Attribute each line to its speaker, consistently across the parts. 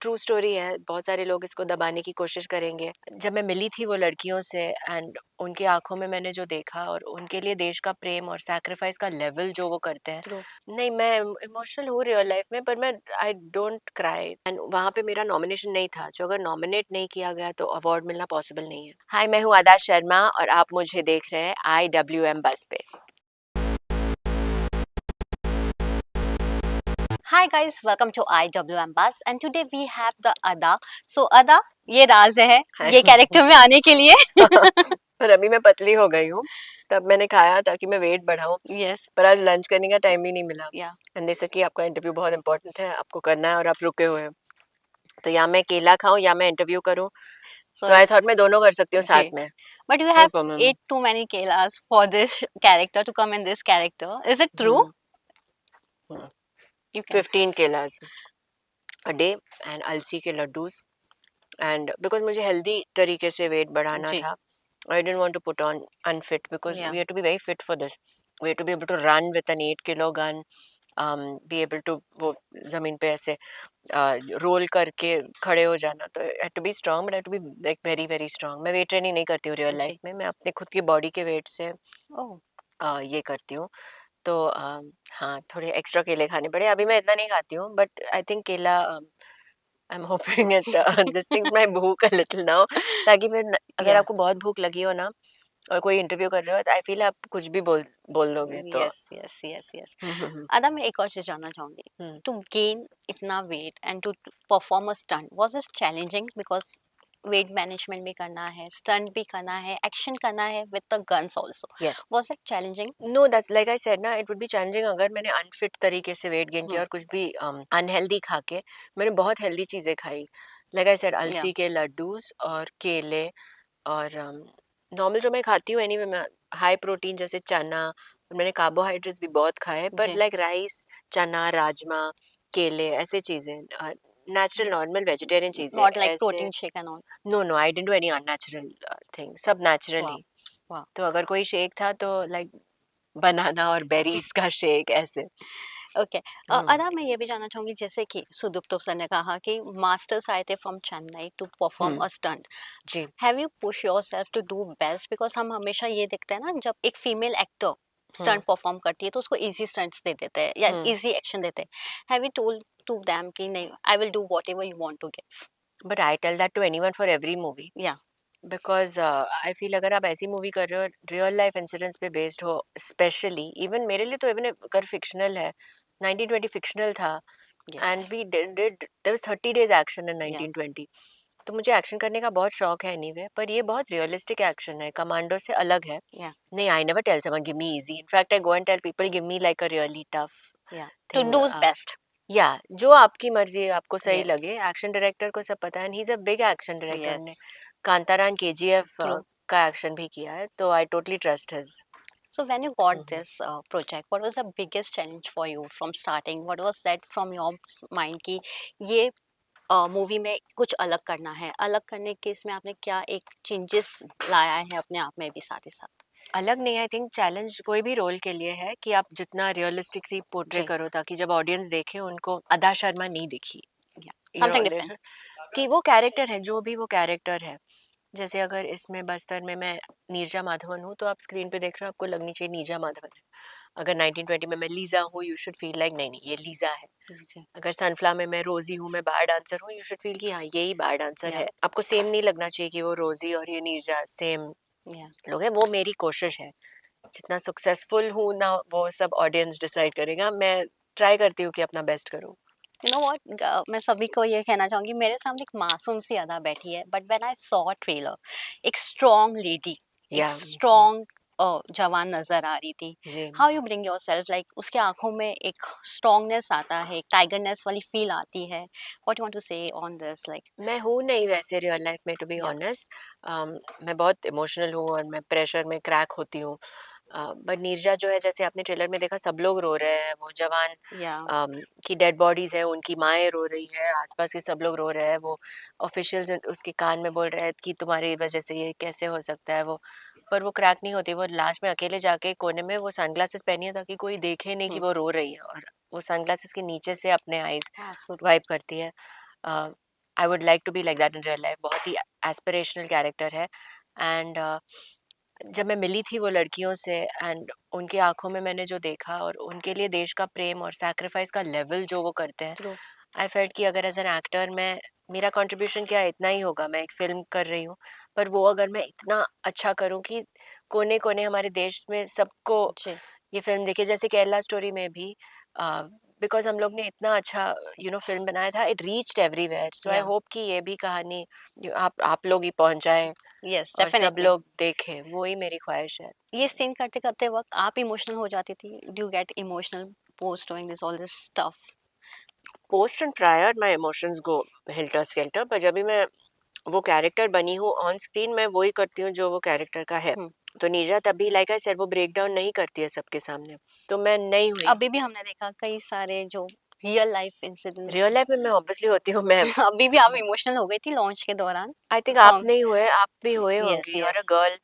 Speaker 1: True story है, बहुत सारे लोग इसको दबाने की कोशिश करेंगे। जब मैं मिली थी वो लड़कियों से एंड उनकी आँखों में मैंने जो देखा और उनके लिए देश का प्रेम और सैक्रिफाइस का लेवल जो वो करते हैं,
Speaker 2: ट्रू।
Speaker 1: नहीं मैं इमोशनल हूँ रियल लाइफ में, पर मैं आई डोंट क्राई एंड वहाँ पे मेरा नॉमिनेशन नहीं था, जो अगर नॉमिनेट नहीं किया गया तो अवार्ड मिलना पॉसिबल नहीं है। हाय, मैं हूँ अदा शर्मा और आप मुझे देख रहे हैं IWM बस पे।
Speaker 2: Hi guys, welcome to IWM Bus and today we have the Ada. So Ada, ये राज है ये कैरेक्टर में आने के लिए।
Speaker 1: पर अभी मैं पतली हो गई हूँ, तब मैंने खाया ताकि मैं वेट बढ़ाऊं।
Speaker 2: Yes.
Speaker 1: पर आज लंच करने का टाइम ही नहीं मिला
Speaker 2: Yeah.
Speaker 1: एंड जैसे कि आपका इंटरव्यू बहुत इंपॉर्टेंट है, आपको करना है और आप रुके हुए हैं, तो या मैं केला खाऊं या मैं इंटरव्यू करूं,
Speaker 2: So
Speaker 1: तो आई थॉट मैं दोनों कर सकती हूँ साथ
Speaker 2: जी.
Speaker 1: में।
Speaker 2: But you
Speaker 1: no
Speaker 2: have
Speaker 1: problem.
Speaker 2: ate too many kelas for this character to come in this character. Is it true? You can.
Speaker 1: 15 केलास अ डे एंड अलसी के लड्डूस एंड बिकॉज मुझे हेल्दी तरीके से वेट बढ़ाना
Speaker 2: जी.
Speaker 1: था। I didn't want to put on unfit because
Speaker 2: Yeah.
Speaker 1: we have to be very fit for this. We have to be able to run with an 8 kilo gun, be able to वो जमीन पे ऐसे role करके खड़े हो जाना, तो I had to be strong but I had to be like very very strong. मैं वेट ट्रेनिंग नहीं करती हूँ रियल लाइफ
Speaker 2: जी.
Speaker 1: में, मैं अपने खुद की बॉडी के वेट से
Speaker 2: Oh.
Speaker 1: ये करती हूँ। तो हाँ, थोड़े एक्स्ट्रा केले खाने पड़े, अभी मैं इतना नहीं खाती हूँ बट आई थिंक केला I am hoping it this things my भूख अ लिटिल नाउ, ताकि फिर अगर
Speaker 2: Yeah.
Speaker 1: आपको बहुत भूख लगी हो ना और कोई इंटरव्यू कर रहे हो तो आई फील आप कुछ भी बोल बोल दोगे तो।
Speaker 2: Yes, yes, yes, yes. Ada, मैं एक और चीज जानना चाहूंगी.
Speaker 1: हम्म।
Speaker 2: To gain इतना weight and to perform a stunt was this challenging because weight management भी करना है, stunt भी करना है, action करना है with the guns also.
Speaker 1: यस,
Speaker 2: Was it challenging?
Speaker 1: No that's like I said ना, इट वुड बी चैलेंजिंग अगर मैंने अनफिट तरीके से वेट गेन किया
Speaker 2: Hmm.
Speaker 1: और कुछ भी अनहेल्दी खा के। मैंने बहुत हेल्दी चीजें खाई, लाइक आई सेड
Speaker 2: Yeah.
Speaker 1: अलसी के लड्डूस और केले और नॉर्मल जो मैं खाती हूँ एनीवे, मैं हाई प्रोटीन जैसे चना, और मैंने कार्बोहाइड्रेट्स भी बहुत खाए, पर
Speaker 2: जी.
Speaker 1: लाइक राइस, चना, राजमा, केले, ऐसे चीजें, नेचुरल नॉर्मल वेजिटेरियन चीजें
Speaker 2: Not like
Speaker 1: ऐसे।
Speaker 2: protein shake and all.
Speaker 1: No no, I didn't do any unnatural thing, सब नेचुरल
Speaker 2: Wow.
Speaker 1: ही।
Speaker 2: Wow.
Speaker 1: तो अगर कोई शेक था तो लाइक बनाना और बेरीज का शेक ऐसे।
Speaker 2: Okay.
Speaker 1: हम्म।
Speaker 2: अदा, मैं ये भी जानना चाहूंगी जैसे कि सुदीप्तो सर ने कहा कि मास्टर्स आए थे from Chennai to perform
Speaker 1: hmm.
Speaker 2: A stunt.
Speaker 1: जी।
Speaker 2: Have you push yourself to do best because हम हमेशा ये देखते हैं ना जब एक female actor
Speaker 1: hmm.
Speaker 2: Stunt perform करती है तो उसको इजी स्टंट्स दे देते हैं या
Speaker 1: हम्म।
Speaker 2: इजी एक्शन देते हैं. Have you told to them कि नहीं, I will do whatever you want to give.
Speaker 1: But I tell that to anyone for every movie,
Speaker 2: yeah.
Speaker 1: Because I feel अगर आप ऐसी मूवी कर रहे हो रियल लाइफ इंसिडेंट्स पे बेस्ड हो, स्पेशली इवन मेरे लिए, तो इवन अगर फिक्शनल है, 1920 फिक्शनल था and
Speaker 2: yes.
Speaker 1: We did there was 30 days action in
Speaker 2: yeah.
Speaker 1: 1920, तो मुझे एक्शन करने का बहुत शौक है एनीवे, पर ये बहुत रियलिस्टिक एक्शन है, कमांडो से अलग है।
Speaker 2: या.
Speaker 1: नहीं, I never tell someone give me easy, in fact I go and tell people give me like a really tough
Speaker 2: yeah. To
Speaker 1: thing.
Speaker 2: Do best.
Speaker 1: या जो आपकी मर्जी है, आपको सही
Speaker 2: यस.
Speaker 1: लगे, एक्शन डायरेक्टर को सब पता है and he is a big action director,
Speaker 2: yes.
Speaker 1: ने कांतारा KGF
Speaker 2: ट्रू.
Speaker 1: का एक्शन भी किया है, तो I totally trust his.
Speaker 2: So when you got this project, what was the biggest challenge for you from starting? What was that from your mind कि ये movie में कुछ अलग करना है, अलग करने के इसमें आपने क्या एक चेंजेस लाया है अपने आप में भी साथ ही साथ.
Speaker 1: अलग नहीं, आई थिंक चैलेंज कोई भी रोल के लिए है कि आप जितना रियलिस्टिकली पोर्ट्रे
Speaker 2: जी.
Speaker 1: करो ताकि जब ऑडियंस देखे उनको अदा शर्मा नहीं दिखी,
Speaker 2: yeah.
Speaker 1: You
Speaker 2: something
Speaker 1: know,
Speaker 2: different.
Speaker 1: कि वो कैरेक्टर है, जो भी वो कैरेक्टर है। जैसे अगर इसमें बस्तर में मैं नीरजा माधवन हूँ, तो आप स्क्रीन पे देख रहे हो, आपको लगनी चाहिए नीरजा माधवन है। अगर 1920 में मैं लीजा हूँ, यू शुड फील लाइक नहीं नहीं ये लीजा है।
Speaker 2: जी.
Speaker 1: अगर सनफ्लावर में मैं रोजी हूँ, मैं बार डांसर हूँ, यू शुड फील कि हाँ यही बार डांसर
Speaker 2: या.
Speaker 1: है। आपको सेम नहीं लगना चाहिए कि वो रोजी और ये नीरजा सेम
Speaker 2: या.
Speaker 1: लोग हैं। वो मेरी कोशिश है, जितना सक्सेसफुल हूँ ना वो सब ऑडियंस डिसाइड करेगा, मैं ट्राई करती हूँ कि अपना बेस्ट करूँ।
Speaker 2: यू नो व्हाट, मैं सभी को ये कहना चाहूंगी मेरे सामने एक मासूम सी अदा बैठी है but when I saw trailer एक स्ट्रॉन्ग लेडी, एक
Speaker 1: या।
Speaker 2: स्ट्रॉन्ग जवान नजर आ रही थी.
Speaker 1: जी।
Speaker 2: How you bring yourself like उसके आंखों में एक स्ट्रॉन्गनेस आता है, एक टाइगरनेस वाली फील आती है. व्हाट यू वांट टू से ऑन दिस लाइक.
Speaker 1: मैं हूँ नहीं वैसे रियल लाइफ में, टू बी
Speaker 2: या.
Speaker 1: ऑनेस्ट। मैं बहुत इमोशनल हूँ और मैं प्रेशर में क्रैक होती हूँ, बट नीरजा जो है, जैसे आपने ट्रेलर में देखा, सब लोग रो रहे हैं, वो जवान
Speaker 2: या.
Speaker 1: की डेड बॉडीज है, उनकी माएँ रो रही है, आसपास के सब लोग रो रहे हैं, वो ऑफिशियल्स उसके कान में बोल रहे हैं कि तुम्हारी वजह से ये कैसे हो सकता है, वो पर वो क्रैक नहीं होती। वो लास्ट में अकेले जाके कोने में वो सनग्लासेस पहनी है ताकि कोई देखे नहीं कि वो रो रही है, और वो सनग्लासेस के नीचे से अपने आईज
Speaker 2: हाँ, so
Speaker 1: वाइप करती है। I would like to be like that in real life. बहुत ही एस्पिरेशनल कैरेक्टर है। एंड जब मैं मिली थी वो लड़कियों से एंड उनकी आंखों में मैंने जो देखा और उनके लिए देश का प्रेम और सैक्रिफाइस का लेवल जो वो करते हैं,
Speaker 2: ट्रू।
Speaker 1: आई फेल्ट कि अगर एज एन एक्टर मैं, मेरा कंट्रीब्यूशन क्या है, इतना ही होगा, मैं एक फिल्म कर रही हूँ, पर वो अगर मैं इतना अच्छा करूँ कि कोने कोने हमारे देश में सबको
Speaker 2: जी।
Speaker 1: ये फिल्म देखिए, जैसे केरला स्टोरी में भी बिकॉज हम लोग ने इतना अच्छा फिल्म बनाया था, इट रीच्ड एवरीवेयर। सो आई
Speaker 2: या।
Speaker 1: होप कि ये भी कहानी आप लोग ही पहुंच जाए
Speaker 2: यस,
Speaker 1: और सब
Speaker 2: डेफिनेटली।
Speaker 1: लोग देखें, वो ही मेरी ख्वाहिश है।
Speaker 2: ये सीन करते करते वक्त आप इमोशनल हो जाती थी? Do you get emotional post doing this all this stuff?
Speaker 1: Post and prior my emotions go helter skeletal, पर जब भी मैं वो कैरेक्टर बनी हूँ ऑन स्क्रीन, मैं वही करती हूँ जो वो कैरेक्टर का है।
Speaker 2: हम्म।
Speaker 1: तो नीरजा तभी, लाइक आई सेड, वो ब्रेक डाउन नहीं करती है सबके सामने, तो मैं नहीं हुई।
Speaker 2: अभी भी हमने देखा कई सारे जो real life incidents.
Speaker 1: Real life में मैं ऑब्वियसली होती हूँ, मैं
Speaker 2: अभी भी आप इमोशनल हो गई थी लॉन्च के दौरान
Speaker 1: आई थिंक आप
Speaker 2: सॉन्ग।
Speaker 1: नहीं हुए, आप भी हुए
Speaker 2: यस,
Speaker 1: होंगे, you are a
Speaker 2: yes.
Speaker 1: Girl.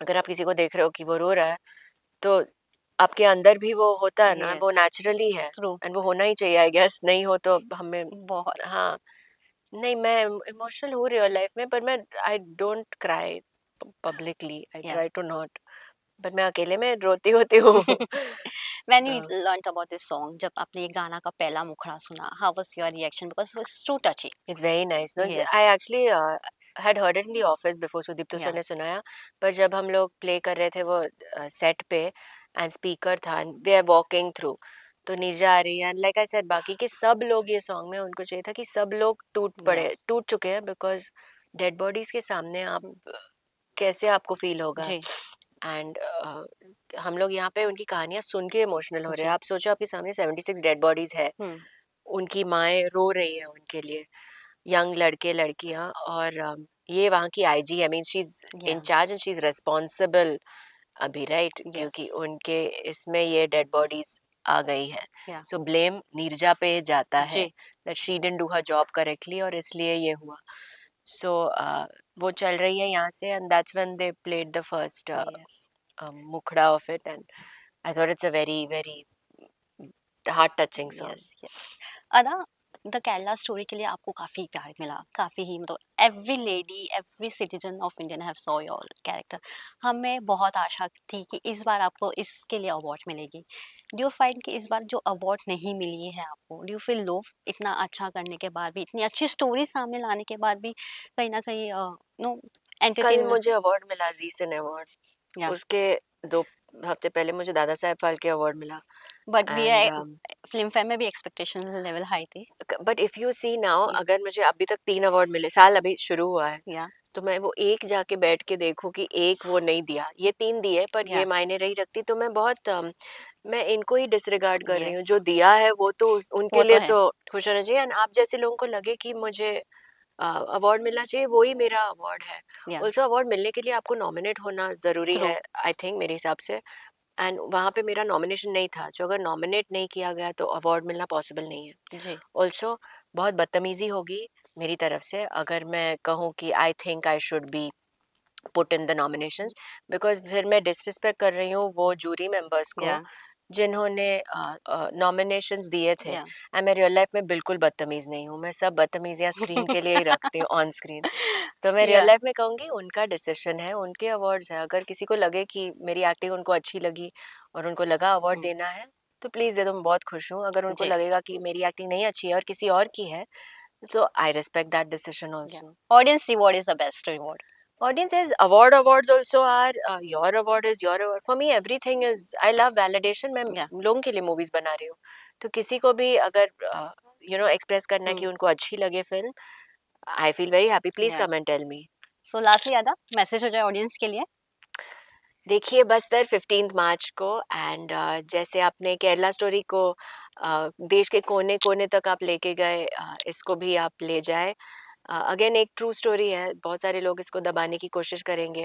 Speaker 1: अगर आप किसी को देख रहे हो कि वो रो रहा है, तो आपके अंदर भी वो होता है ना, वो
Speaker 2: यस,
Speaker 1: नेचुरली है।
Speaker 2: ट्रू।
Speaker 1: एंड वो होना ही चाहिए, आई गेस। नहीं हो तो हमें,
Speaker 2: बहुत।
Speaker 1: हाँ। नहीं, मैं इमोशनल हूँ रियल लाइफ में, पर मैं, I don't cry publicly, I
Speaker 2: yeah.
Speaker 1: Try to not, पर मैं अकेले में रोती होती हूँ।
Speaker 2: व्हेन यू
Speaker 1: हाँ।
Speaker 2: लर्नड अबाउट दिस सॉन्ग, जब आपने ये गाना का पहला मुखड़ा सुना, how was your reaction? Because it was too touchy.
Speaker 1: It's very nice. No,
Speaker 2: yes.
Speaker 1: I actually had heard it in the office before, Sudipto sir
Speaker 2: yeah.
Speaker 1: ने सुनाया। पर जब हम लोग प्ले कर रहे थे वो सेट पे, एंड स्पीकर था, वी आर वॉकिंग थ्रू, तो नीरजा आ रही है, एंड लाइक आई सेड, बाकी के सब लोग ये सॉन्ग में, उनको चाहिए था कि सब लोग
Speaker 2: या।
Speaker 1: टूट चुके हैं, बिकॉज डेड बॉडीज के सामने आप कैसे आपको फील होगा।
Speaker 2: जी।
Speaker 1: एंड हम लोग यहाँ पे उनकी कहानियां सुन के इमोशनल हो रहे हैं।
Speaker 2: जी।
Speaker 1: आप सोचो, आपके सामने 76 डेड बॉडीज है,
Speaker 2: हम्म।
Speaker 1: उनकी माएँ रो रही हैं उनके लिए, यंग लड़के लड़कियां, और ये वहाँ की IG, I mean she is
Speaker 2: yeah.
Speaker 1: In charge and she is responsible अभी, राइट,
Speaker 2: यस।
Speaker 1: क्योंकि उनके इसमें ये डेड बॉडीज आ गई है।
Speaker 2: या।
Speaker 1: सो ब्लेम नीरजा पे जाता है,
Speaker 2: जी।
Speaker 1: That she didn't do her job correctly, और इसलिए ये हुआ। सो वो चल रही है यहाँ से, and that's when they played the first
Speaker 2: yes.
Speaker 1: मुखड़ा of it, and I thought it's a very very heart touching song.
Speaker 2: Yes, yes. Adah, the Kerala story के लिए आपको काफी प्यार मिला, काफी ही, मतलब every lady, every citizen of Indian have saw your character. हमें बहुत आशा थी कि इस बार आपको इसके लिए अवार्ड मिलेगी। डू यू फाइंड कि इस बार जो अवार्ड नहीं मिली है आपको, डू यू फील लो? इतना अच्छा करने के बाद भी, इतनी अच्छी स्टोरी सामने लाने के बाद भी, कहीं ना कहीं नो
Speaker 1: कल
Speaker 2: एंटरटेनमेंट।
Speaker 1: मुझे अवार्ड मिला, जी सिने अवार्ड।
Speaker 2: या।
Speaker 1: उसके 2 हफ्ते पहले मुझे दादा साहेब फाल्के अवार्ड मिला।
Speaker 2: But we
Speaker 1: and
Speaker 2: Filmfare में भी एक्सपेक्टेशन लेवल हाई थी।
Speaker 1: But if you see now,
Speaker 2: yeah.
Speaker 1: अगर मुझे अभी तक 3 अवार्ड मिले, साल अभी शुरू हुआ है,
Speaker 2: या।
Speaker 1: तो मैं वो एक जाके बैठ के देखूं कि एक वो नहीं दिया, ये 3 दिए, पर ये
Speaker 2: या।
Speaker 1: मायने नहीं रखती, तो मैं बहुत मैं इनको ही डिसरिगार्ड कर रही हूँ।
Speaker 2: यस,
Speaker 1: जो दिया है वो तो उनके
Speaker 2: वो तो
Speaker 1: लिए
Speaker 2: है।
Speaker 1: तो खुश होना चाहिए, एंड आप जैसे लोगों को लगे कि मुझे अवार्ड मिलना चाहिए, वो ही मेरा अवार्ड है।
Speaker 2: या।
Speaker 1: ऑल्सो अवार्ड मिलने के लिए आपको नॉमिनेट होना ज़रूरी
Speaker 2: ट्रू।
Speaker 1: है, आई थिंक, मेरे हिसाब से। एंड वहाँ पे मेरा नॉमिनेशन नहीं था, जो अगर नॉमिनेट नहीं किया गया तो अवार्ड मिलना पॉसिबल नहीं है।
Speaker 2: जी।
Speaker 1: ऑल्सो बहुत बदतमीजी होगी मेरी तरफ से अगर मैं कहूँ कि I think I should be put in the nominations, because फिर मैं डिसरिस्पेक्ट कर रही हूँ वो जूरी मेंबर्स को
Speaker 2: या।
Speaker 1: जिन्होंने नॉमिनेशंस दिए थे।
Speaker 2: या।
Speaker 1: एंड मैं रियल लाइफ में बिल्कुल बदतमीज नहीं हूँ, मैं सब बदतमीजियाँ स्क्रीन के लिए ही रखती हूँ ऑन स्क्रीन। तो मैं रियल
Speaker 2: या।
Speaker 1: लाइफ में कहूँगी उनका डिसीजन है, उनके अवार्ड्स है। अगर किसी को लगे कि मेरी एक्टिंग उनको अच्छी लगी और उनको लगा अवार्ड
Speaker 2: हम्म।
Speaker 1: देना है, तो प्लीज़ दे दो, मैं बहुत खुश हूँ। अगर उनको
Speaker 2: जी।
Speaker 1: लगेगा कि मेरी एक्टिंग नहीं अच्छी है और किसी और की है, तो आई रिस्पेक्ट दैट डिसीजन
Speaker 2: या।
Speaker 1: Also.
Speaker 2: Audience reward is the best reward.
Speaker 1: Audience says awards also are your award is your award. For me everything is, I love validation. मैं
Speaker 2: या।
Speaker 1: लोगों के लिए मूवीज बना रही हूँ, तो किसी को भी अगर एक्सप्रेस करना है कि उनको अच्छी लगे film, I feel very happy, please
Speaker 2: yeah.
Speaker 1: Come and tell me.
Speaker 2: So lastly Adah, message हो जाए ऑडियंस के लिए।
Speaker 1: देखिए बस्तर 15 मार्च को, एंड जैसे आपने केरला स्टोरी को देश के कोने कोने तक आप लेके गए, इसको भी आप ले जाए। अगेन एक ट्रू स्टोरी है, बहुत सारे लोग इसको दबाने की कोशिश करेंगे,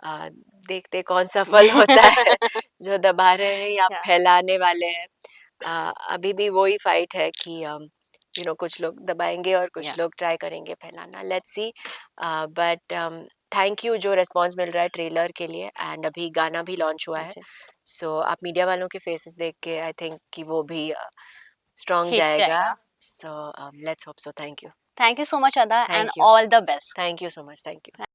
Speaker 1: अ, देखते कौन सफल होता है, जो दबा रहे हैं या
Speaker 2: या।
Speaker 1: फैलाने वाले हैं। अभी भी वही फाइट है कि कुछ लोग दबाएंगे और कुछ
Speaker 2: या।
Speaker 1: लोग ट्राई करेंगे फैलाना, let's see. But thank you जो रिस्पांस मिल रहा है ट्रेलर के लिए, एंड अभी गाना भी लॉन्च हुआ है।
Speaker 2: जी।
Speaker 1: सो आप मीडिया वालों के फेसेस देख के आई थिंक कि वो भी स्ट्रांग
Speaker 2: हिट
Speaker 1: जाएगा।
Speaker 2: जाएगा।
Speaker 1: So let's hope so, thank you.
Speaker 2: Thank you so much Adah and
Speaker 1: thank you,
Speaker 2: all the best.
Speaker 1: Thank you so much, thank you.